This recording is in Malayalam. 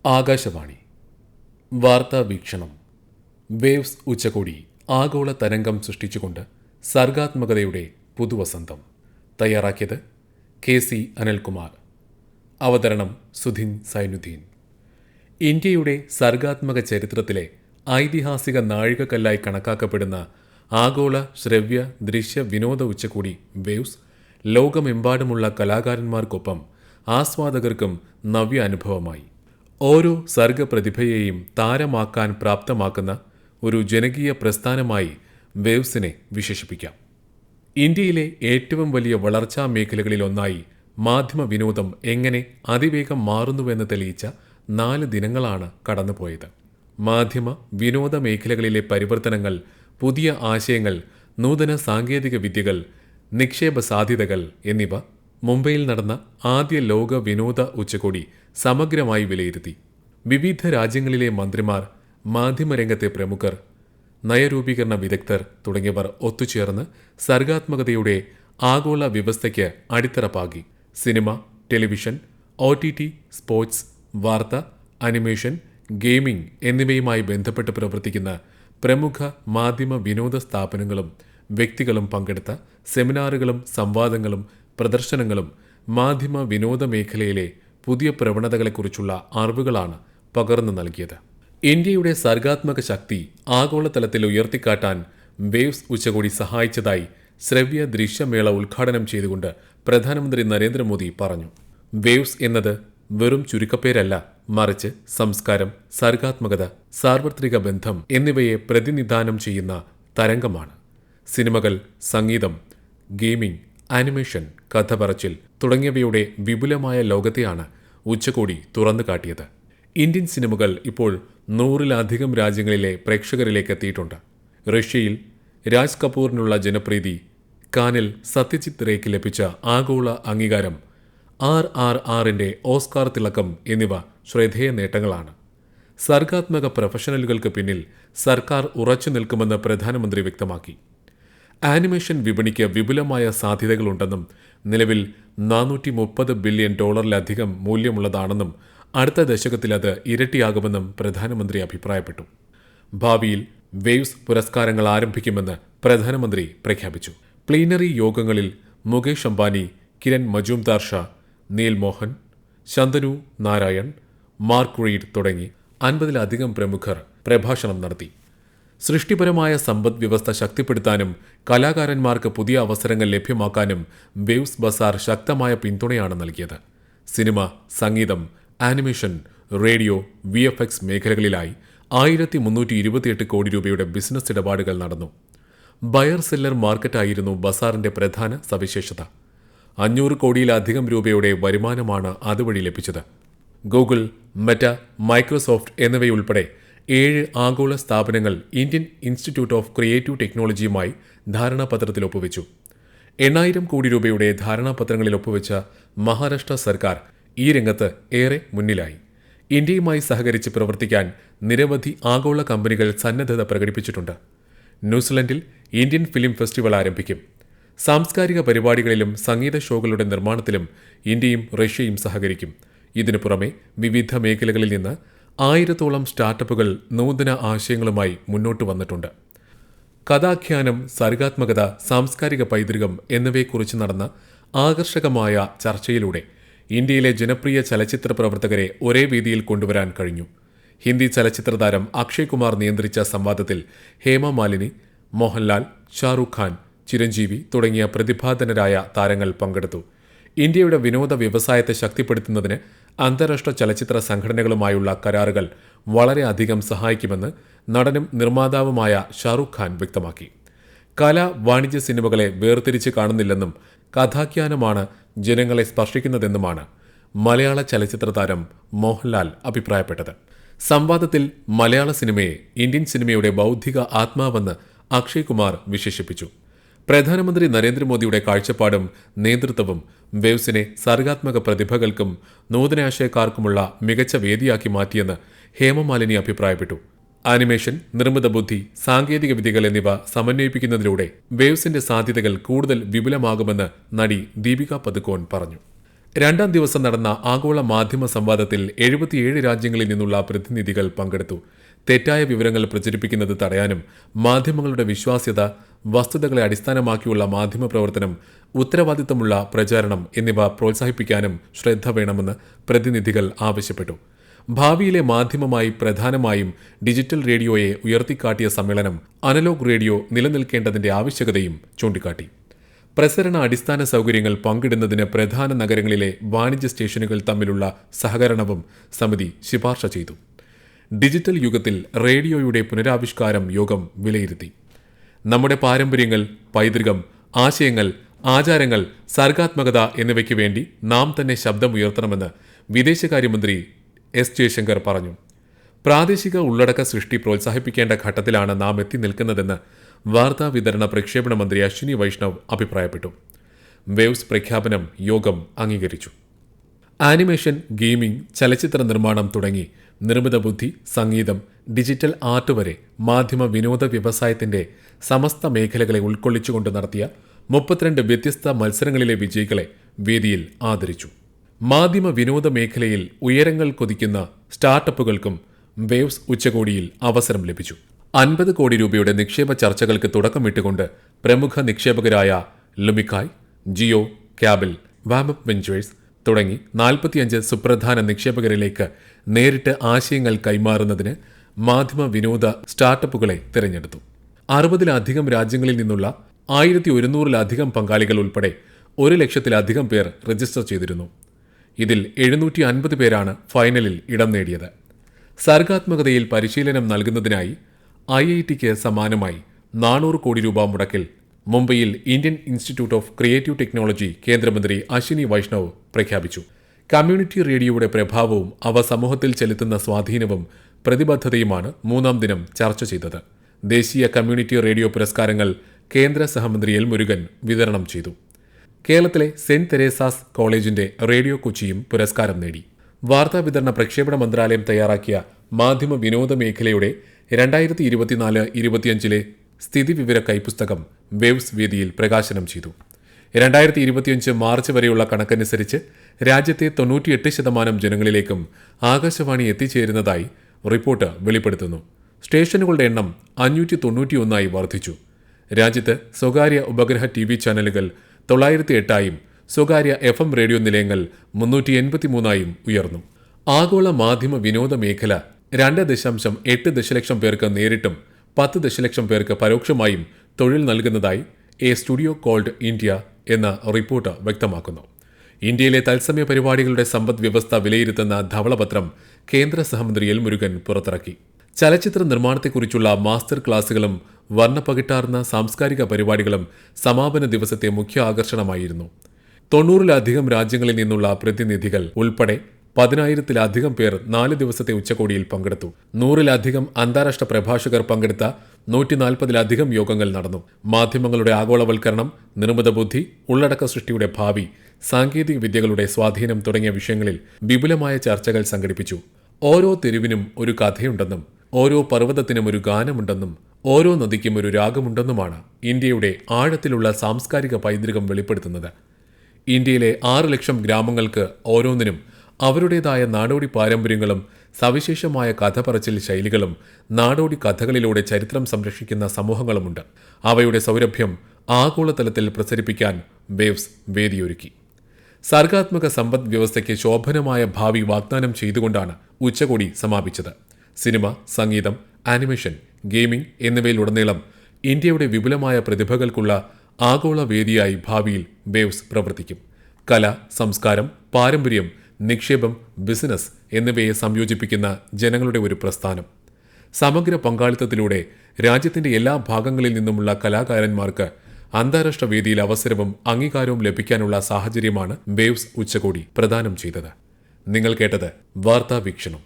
ആകാശവാണി വാർത്താ വീക്ഷണം. വേവ്സ് ഉച്ചകോടി ആഗോള തരംഗം സൃഷ്ടിച്ചുകൊണ്ട് സർഗാത്മകതയുടെ പുതുവസന്തം. തയ്യാറാക്കിയത് KC അനിൽകുമാർ. അവതരണം സുധിൻ സൈനുദ്ദീൻ. ഇന്ത്യയുടെ സർഗാത്മക ചരിത്രത്തിലെ ഐതിഹാസിക നാഴികക്കല്ലായി കണക്കാക്കപ്പെടുന്ന ആഗോള ശ്രവ്യ ദൃശ്യ വിനോദ ഉച്ചകോടി വേവ്സ് ലോകമെമ്പാടുമുള്ള കലാകാരന്മാർക്കൊപ്പം ആസ്വാദകർക്കും നവ്യ അനുഭവമായി. ഓരോ സർഗപ്രതിഭയെയും താരമാക്കാൻ പ്രാപ്തമാക്കുന്ന ഒരു ജനകീയ പ്രസ്ഥാനമായി വേവ്സിനെ വിശേഷിപ്പിക്കാം. ഇന്ത്യയിലെ ഏറ്റവും വലിയ വളർച്ചാ മേഖലകളിലൊന്നായി മാധ്യമ വിനോദം എങ്ങനെ അതിവേഗം മാറുന്നുവെന്ന് തെളിയിച്ച 4 ദിനങ്ങളാണ് കടന്നുപോയത്. മാധ്യമ വിനോദ മേഖലകളിലെ പരിവർത്തനങ്ങൾ, പുതിയ ആശയങ്ങൾ, നൂതന സാങ്കേതിക വിദ്യകൾ, നിക്ഷേപ സാധ്യതകൾ എന്നിവ മുംബൈയിൽ നടന്ന ആദ്യ ലോക വിനോദ ഉച്ചകോടി സമഗ്രമായി വിലയിരുത്തി. വിവിധ രാജ്യങ്ങളിലെ മന്ത്രിമാർ, മാധ്യമരംഗത്തെ പ്രമുഖർ, നയരൂപീകരണ വിദഗ്ധർ തുടങ്ങിയവർ ഒത്തുചേർന്ന് സർഗാത്മകതയുടെ ആഗോള വ്യവസ്ഥയ്ക്ക് അടിത്തറ പാകി. സിനിമ, ടെലിവിഷൻ, OTT, സ്പോർട്സ്, വാർത്ത, അനിമേഷൻ, ഗെയിമിംഗ് എന്നിവയുമായി ബന്ധപ്പെട്ട് പ്രവർത്തിക്കുന്ന പ്രമുഖ മാധ്യമ വിനോദ സ്ഥാപനങ്ങളും വ്യക്തികളും പങ്കെടുത്ത സെമിനാറുകളും സംവാദങ്ങളും പ്രദർശനങ്ങളും മാധ്യമ വിനോദ മേഖലയിലെ പുതിയ പ്രവണതകളെക്കുറിച്ചുള്ള അറിവുകളാണ് പകർന്നു നൽകിയത്. ഇന്ത്യയുടെ സർഗാത്മക ശക്തി ആഗോളതലത്തിൽ ഉയർത്തിക്കാട്ടാൻ വേവ്സ് ഉച്ചകോടി സഹായിച്ചതായി ശ്രവ്യ ദൃശ്യമേള ഉദ്ഘാടനം ചെയ്തുകൊണ്ട് പ്രധാനമന്ത്രി നരേന്ദ്രമോദി പറഞ്ഞു. വേവ്സ് എന്നത് വെറും ചുരുക്കപ്പേരല്ല, മറിച്ച് സംസ്കാരം, സർഗാത്മകത, സാർവത്രിക ബന്ധം എന്നിവയെ പ്രതിനിധാനം ചെയ്യുന്ന തരംഗമാണ്. സിനിമകൾ, സംഗീതം, ഗെയിമിംഗ്, ആനിമേഷൻ, കഥ പറച്ചിൽ തുടങ്ങിയവയുടെ വിപുലമായ ലോകത്തെയാണ് ഉച്ചകോടി തുറന്നു കാട്ടിയത്. ഇന്ത്യൻ സിനിമകൾ ഇപ്പോൾ 100-ലധികം രാജ്യങ്ങളിലെ പ്രേക്ഷകരിലേക്ക് എത്തിയിട്ടുണ്ട്. റഷ്യയിൽ രാജ് കപൂറിനുള്ള ജനപ്രീതി, കാനിൽ സത്യജിത് റേക്ക് ലഭിച്ച ആഗോള അംഗീകാരം, RRRന്റെ ഓസ്കാർ തിളക്കം എന്നിവ ശ്രദ്ധേയ നേട്ടങ്ങളാണ്. സർഗാത്മക പ്രൊഫഷണലുകൾക്ക് പിന്നിൽ സർക്കാർ ഉറച്ചു നിൽക്കുമെന്ന് പ്രധാനമന്ത്രി വ്യക്തമാക്കി. ആനിമേഷൻ വിപണിക്ക് വിപുലമായ സാധ്യതകളുണ്ടെന്നും നിലവിൽ $430 ബില്യൺ മൂല്യമുള്ളതാണെന്നും അടുത്ത ദശകത്തിൽ അത് ഇരട്ടിയാകുമെന്നും പ്രധാനമന്ത്രി അഭിപ്രായപ്പെട്ടു. ഭാവിയിൽ വേവ്സ് പുരസ്കാരങ്ങൾ ആരംഭിക്കുമെന്ന് പ്രധാനമന്ത്രി പ്രഖ്യാപിച്ചു. പ്ലീനറി യോഗങ്ങളിൽ മുകേഷ് അംബാനി, കിരൺ മജൂംദാർ ഷാ, നീൽ മോഹൻ, ശന്തനു നാരായൺ, മാർക്ക് റീഡ് തുടങ്ങി 50-ലധികം പ്രമുഖർ പ്രഭാഷണം നടത്തി. സൃഷ്ടിപരമായ സമ്പദ് വ്യവസ്ഥ ശക്തിപ്പെടുത്താനും കലാകാരന്മാർക്ക് പുതിയ അവസരങ്ങൾ ലഭ്യമാക്കാനും വേവ്സ് ബസാർ ശക്തമായ പിന്തുണയാണ് നൽകിയത്. സിനിമ, സംഗീതം, ആനിമേഷൻ, റേഡിയോ, VFX മേഖലകളിലായി 1328 കോടി രൂപയുടെ ബിസിനസ് ഇടപാടുകൾ നടന്നു. ബയർ സെല്ലർ മാർക്കറ്റായിരുന്നു ബസാറിന്റെ പ്രധാന സവിശേഷത. 500 കോടിയിലധികം രൂപയുടെ വരുമാനമാണ് അതുവഴി ലഭിച്ചത്. ഗൂഗിൾ, മെറ്റ, മൈക്രോസോഫ്റ്റ് എന്നിവയുൾപ്പെടെ 7 ആഗോള സ്ഥാപനങ്ങൾ ഇന്ത്യൻ ഇൻസ്റ്റിറ്റ്യൂട്ട് ഓഫ് ക്രിയേറ്റീവ് ടെക്നോളജിയുമായി ധാരണാപത്രത്തിൽ ഒപ്പുവെച്ചു. 8000 കോടി രൂപയുടെ ധാരണാപത്രങ്ങളിൽ ഒപ്പുവെച്ച മഹാരാഷ്ട്ര സർക്കാർ ഈ രംഗത്ത് ഏറെ മുന്നിലായി. ഇന്ത്യയുമായി സഹകരിച്ച് പ്രവർത്തിക്കാൻ നിരവധി ആഗോള കമ്പനികൾ സന്നദ്ധത പ്രകടിപ്പിച്ചിട്ടുണ്ട്. ന്യൂസിലൻഡിൽ ഇന്ത്യൻ ഫിലിം ഫെസ്റ്റിവൽ ആരംഭിക്കും. സാംസ്കാരിക പരിപാടികളിലും സംഗീത ഷോകളുടെ നിർമ്മാണത്തിലും ഇന്ത്യയും റഷ്യയും സഹകരിക്കും. ഇതിനു പുറമെ വിവിധ മേഖലകളിൽ നിന്ന് 1000-ഓളം സ്റ്റാർട്ടപ്പുകൾ നൂതന ആശയങ്ങളുമായി മുന്നോട്ട് വന്നിട്ടുണ്ട്. കഥാഖ്യാനം, സർഗാത്മകത, സാംസ്കാരിക പൈതൃകം എന്നിവയെക്കുറിച്ച് നടന്ന ആകർഷകമായ ചർച്ചയിലൂടെ ഇന്ത്യയിലെ ജനപ്രിയ ചലച്ചിത്ര പ്രവർത്തകരെ ഒരേ വേദിയിൽ കൊണ്ടുവരാൻ കഴിഞ്ഞു. ഹിന്ദി ചലച്ചിത്ര താരം അക്ഷയ് കുമാർ നിയന്ത്രിച്ച സംവാദത്തിൽ ഹേമ മാലിനി, മോഹൻലാൽ, ഷാറൂഖ് ഖാൻ, ചിരഞ്ജീവി തുടങ്ങിയ പ്രതിഭാധനരായ താരങ്ങൾ പങ്കെടുത്തു. ഇന്ത്യയുടെ വിനോദ വ്യവസായത്തെ ശക്തിപ്പെടുത്തുന്നതിന് അന്താരാഷ്ട്ര ചലച്ചിത്ര സംഘടനകളുമായുള്ള കരാറുകൾ വളരെയധികം സഹായിക്കുമെന്ന് നടനും നിർമ്മാതാവുമായ ഷാറൂഖ് ഖാൻ വ്യക്തമാക്കി. കല, വാണിജ്യ സിനിമകളെ വേർതിരിച്ച് കാണുന്നില്ലെന്നും കഥാഖ്യാനമാണ് ജനങ്ങളെ സ്പർശിക്കുന്നതെന്നുമാണ് മലയാള ചലച്ചിത്ര താരം മോഹൻലാൽ അഭിപ്രായപ്പെട്ടത്. സംവാദത്തിൽ മലയാള സിനിമയെ ഇന്ത്യൻ സിനിമയുടെ ബൗദ്ധിക ആത്മാവെന്ന് അക്ഷയ് കുമാർ വിശേഷിപ്പിച്ചു. പ്രധാനമന്ത്രി നരേന്ദ്രമോദിയുടെ കാഴ്ചപ്പാടും നേതൃത്വവും വേവ്സിനെ സർഗാത്മക പ്രതിഭകൾക്കും നൂതനാശയക്കാർക്കുമുള്ള മികച്ച വേദിയാക്കി മാറ്റിയെന്ന് ഹേമമാലിനി അഭിപ്രായപ്പെട്ടു. ആനിമേഷൻ, നിർമ്മിത ബുദ്ധി, സാങ്കേതിക വിദ്യകൾ എന്നിവ സമന്വയിപ്പിക്കുന്നതിലൂടെ വേവ്സിന്റെ സാധ്യതകൾ കൂടുതൽ വിപുലമാകുമെന്ന് നടി ദീപിക പദുക്കോൺ പറഞ്ഞു. രണ്ടാം ദിവസം നടന്ന ആഗോള മാധ്യമ സംവാദത്തിൽ 77 രാജ്യങ്ങളിൽ നിന്നുള്ള പ്രതിനിധികൾ പങ്കെടുത്തു. തെറ്റായ വിവരങ്ങൾ പ്രചരിപ്പിക്കുന്നത് തടയാനും മാധ്യമങ്ങളുടെ വിശ്വാസ്യത, വസ്തുതകളെ അടിസ്ഥാനമാക്കിയുള്ള മാധ്യമപ്രവർത്തനം, ഉത്തരവാദിത്തമുള്ള പ്രചാരണം എന്നിവ പ്രോത്സാഹിപ്പിക്കാനും ശ്രദ്ധ വേണമെന്ന് പ്രതിനിധികൾ ആവശ്യപ്പെട്ടു. ഭാവിയിലെ മാധ്യമമായി പ്രധാനമായും ഡിജിറ്റൽ റേഡിയോയെ ഉയർത്തിക്കാട്ടിയ സമ്മേളനം അനലോഗ് റേഡിയോ നിലനിൽക്കേണ്ടതിന്റെ ആവശ്യകതയും ചൂണ്ടിക്കാട്ടി. പ്രസരണ അടിസ്ഥാന സൗകര്യങ്ങൾ പങ്കിടുന്നതിന് പ്രധാന നഗരങ്ങളിലെ വാണിജ്യ സ്റ്റേഷനുകൾ തമ്മിലുള്ള സഹകരണവും സമിതി ശുപാർശ ചെയ്തു. ഡിജിറ്റൽ യുഗത്തിൽ റേഡിയോയുടെ പുനരാവിഷ്കാരം യോഗം വിലയിരുത്തി. നമ്മുടെ പാരമ്പര്യങ്ങൾ, പൈതൃകം, ആശയങ്ങൾ, ആചാരങ്ങൾ, സർഗാത്മകത എന്നിവയ്ക്ക് വേണ്ടി നാം തന്നെ ശബ്ദമുയർത്തണമെന്ന് വിദേശകാര്യമന്ത്രി എസ് ജയശങ്കർ പറഞ്ഞു. പ്രാദേശിക ഉള്ളടക്ക സൃഷ്ടി പ്രോത്സാഹിപ്പിക്കേണ്ട ഘട്ടത്തിലാണ് നാം എത്തി നിൽക്കുന്നതെന്ന് വാർത്താ വിതരണ പ്രക്ഷേപണ മന്ത്രി അശ്വിനി വൈഷ്ണവ് അഭിപ്രായപ്പെട്ടു. വേവ്സ് പ്രഖ്യാപനം യോഗം അംഗീകരിച്ചു. ആനിമേഷൻ, ഗെയിമിംഗ്, ചലച്ചിത്ര നിർമ്മാണം തുടങ്ങി നിർമ്മിത ബുദ്ധി, സംഗീതം, ഡിജിറ്റൽ ആർട്ട് വരെ മാധ്യമ വിനോദ വ്യവസായത്തിന്റെ സമസ്ത മേഖലകളെ ഉൾക്കൊള്ളിച്ചുകൊണ്ട് നടത്തിയ 32 വ്യത്യസ്ത മത്സരങ്ങളിലെ വിജയികളെ വേദിയിൽ ആദരിച്ചു. മാധ്യമ വിനോദ മേഖലയിൽ ഉയരങ്ങൾ കൊതിക്കുന്ന സ്റ്റാർട്ടപ്പുകൾക്കും വേവ്സ് ഉച്ചകോടിയിൽ അവസരം ലഭിച്ചു. 50 കോടി രൂപയുടെ നിക്ഷേപ ചർച്ചകൾക്ക് തുടക്കമിട്ടുകൊണ്ട് പ്രമുഖ നിക്ഷേപകരായ ലുമിക്കായ്, ജിയോ, ക്യാബിൽ, വാമപ്പ് വെഞ്ചേഴ്സ് തുടങ്ങി 45 സുപ്രധാന നിക്ഷേപകരിലേക്ക് നേരിട്ട് ആശയങ്ങൾ കൈമാറുന്നതിന് മാധ്യമ വിനോദ സ്റ്റാർട്ടപ്പുകളെ തിരഞ്ഞെടുത്തു. 60-ലധികം രാജ്യങ്ങളിൽ നിന്നുള്ള 1100-ലധികം പങ്കാളികൾ ഉൾപ്പെടെ 100,000-ലധികം പേർ രജിസ്റ്റർ ചെയ്തിരുന്നു. ഇതിൽ 750 പേരാണ് ഫൈനലിൽ ഇടം നേടിയത്. സർഗാത്മകതയിൽ പരിശീലനം നൽകുന്നതിനായി IITക്ക് സമാനമായി 400 കോടി രൂപ മുടക്കിൽ മുംബൈയിൽ Indian institute of creative technology കേന്ദ്രമന്ത്രി അശ്വിനി വൈഷ്ണവ് പ്രഖ്യാപിച്ചു. കമ്മ്യൂണിറ്റി റേഡിയോയുടെ പ്രഭാവവും അവ സമൂഹത്തിൽ ചെലുത്തുന്ന സ്വാധീനവും പ്രതിബദ്ധതയുമാണ് മൂന്നാം ദിനം ചർച്ച ചെയ്തത്. ദേശീയ കമ്മ്യൂണിറ്റി റേഡിയോ പുരസ്കാരങ്ങൾ കേന്ദ്ര സഹമന്ത്രി എൽ മുരുകൻ വിതരണം ചെയ്തു. കേരളത്തിലെ സെന്റ് തെരേസാസ് കോളേജിന്റെ റേഡിയോ കൊച്ചിയും പുരസ്കാരം നേടി. വാർത്താവിതരണ പ്രക്ഷേപണ മന്ത്രാലയം തയ്യാറാക്കിയ മാധ്യമ വിനോദ മേഖലയുടെ 2024-25 സ്ഥിതിവിവര കൈപ്പുസ്തകം വേവ്സ് വേദിയിൽ പ്രകാശനം ചെയ്തു. 2025 മാർച്ച് വരെയുള്ള കണക്കനുസരിച്ച് രാജ്യത്തെ 98% ജനങ്ങളിലേക്കും ആകാശവാണി എത്തിച്ചേരുന്നതായി റിപ്പോർട്ട് വെളിപ്പെടുത്തുന്നു. സ്റ്റേഷനുകളുടെ എണ്ണം 591 വർദ്ധിച്ചു. രാജ്യത്ത് സ്വകാര്യ ഉപഗ്രഹ TV ചാനലുകൾ 908 സ്വകാര്യ FM റേഡിയോ നിലയങ്ങൾ 383 ഉയർന്നു. ആഗോള മാധ്യമ വിനോദ മേഖല 2.8 ദശലക്ഷം പേർക്ക് നേരിട്ടും 10 ദശലക്ഷം പേർക്ക് പരോക്ഷമായും തൊഴിൽ നൽകുന്നതായി എ സ്റ്റുഡിയോ കോൾഡ് ഇന്ത്യ എന്ന റിപ്പോർട്ട് വ്യക്തമാക്കുന്നു. ഇന്ത്യയിലെ തത്സമയ പരിപാടികളുടെ സമ്പദ് വ്യവസ്ഥ വിലയിരുത്തുന്ന ധവളപത്രം കേന്ദ്ര സഹമന്ത്രി എൽ മുരുകൻ പുറത്തിറക്കി. ചലച്ചിത്ര നിർമ്മാണത്തെക്കുറിച്ചുള്ള മാസ്റ്റർ ക്ലാസുകളും വർണ്ണപ്പകിട്ടാർന്ന സാംസ്കാരിക പരിപാടികളും സമാപന ദിവസത്തെ മുഖ്യ ആകർഷണമായിരുന്നു. 90-ലധികം രാജ്യങ്ങളിൽ നിന്നുള്ള പ്രതിനിധികൾ ഉൾപ്പെടെ 10,000-ലധികം പേർ 4 ദിവസത്തെ ഉച്ചകോടിയിൽ പങ്കെടുത്തു. 100-ലധികം അന്താരാഷ്ട്ര പ്രഭാഷകർ പങ്കെടുത്ത 140-ലധികം യോഗങ്ങൾ നടന്നു. മാധ്യമങ്ങളുടെ ആഗോളവൽക്കരണം, നിർമ്മിത ബുദ്ധി, ഉള്ളടക്ക സൃഷ്ടിയുടെ ഭാവി, സാങ്കേതിക വിദ്യകളുടെ സ്വാധീനം തുടങ്ങിയ വിഷയങ്ങളിൽ വിപുലമായ ചർച്ചകൾ സംഘടിപ്പിച്ചു. ഓരോ തെരുവിനും ഒരു കഥയുണ്ടെന്നും ഓരോ പർവ്വതത്തിനും ഒരു ഗാനമുണ്ടെന്നും ഓരോ നദിക്കും ഒരു രാഗമുണ്ടെന്നുമാണ് ഇന്ത്യയുടെ ആഴത്തിലുള്ള സാംസ്കാരിക പൈതൃകം വെളിപ്പെടുത്തുന്നത്. ഇന്ത്യയിലെ 6 ലക്ഷം ഗ്രാമങ്ങൾക്ക് ഓരോന്നിനും അവരുടേതായ നാടോടി പാരമ്പര്യങ്ങളും സവിശേഷമായ കഥ പറച്ചിൽ ശൈലികളും നാടോടി കഥകളിലൂടെ ചരിത്രം സംരക്ഷിക്കുന്ന സമൂഹങ്ങളുമുണ്ട്. അവയുടെ സൗരഭ്യം ആഗോളതലത്തിൽ പ്രസരിപ്പിക്കാൻ വേവ്സ് വേദിയൊരുക്കി. സർഗാത്മക സമ്പദ് വ്യവസ്ഥയ്ക്ക് ശോഭനമായ ഭാവി വാഗ്ദാനം ചെയ്തുകൊണ്ടാണ് ഉച്ചകോടി സമാപിച്ചത്. സിനിമ, സംഗീതം, ആനിമേഷൻ, ഗെയിമിംഗ് എന്നിവയിലുടനീളം ഇന്ത്യയുടെ വിപുലമായ പ്രതിഭകൾക്കുള്ള ആഗോള വേദിയായി ഭാവിയിൽ വേവ്സ് പ്രവർത്തിക്കും. കല, സംസ്കാരം, പാരമ്പര്യം, നിക്ഷേപം, ബിസിനസ് എന്നിവയെ സംയോജിപ്പിക്കുന്ന ജനങ്ങളുടെ ഒരു പ്രസ്ഥാനം. സമഗ്ര പങ്കാളിത്തത്തിലൂടെ രാജ്യത്തിന്റെ എല്ലാ ഭാഗങ്ങളിൽ നിന്നുമുള്ള കലാകാരന്മാർക്ക് അന്താരാഷ്ട്ര വേദിയിൽ അവസരവും അംഗീകാരവും ലഭിക്കാനുള്ള സാഹചര്യമാണ് വേവ്സ് ഉച്ചകോടി പ്രദാനം ചെയ്തത്. നിങ്ങൾ കേട്ടത് വാർത്താ വീക്ഷണം.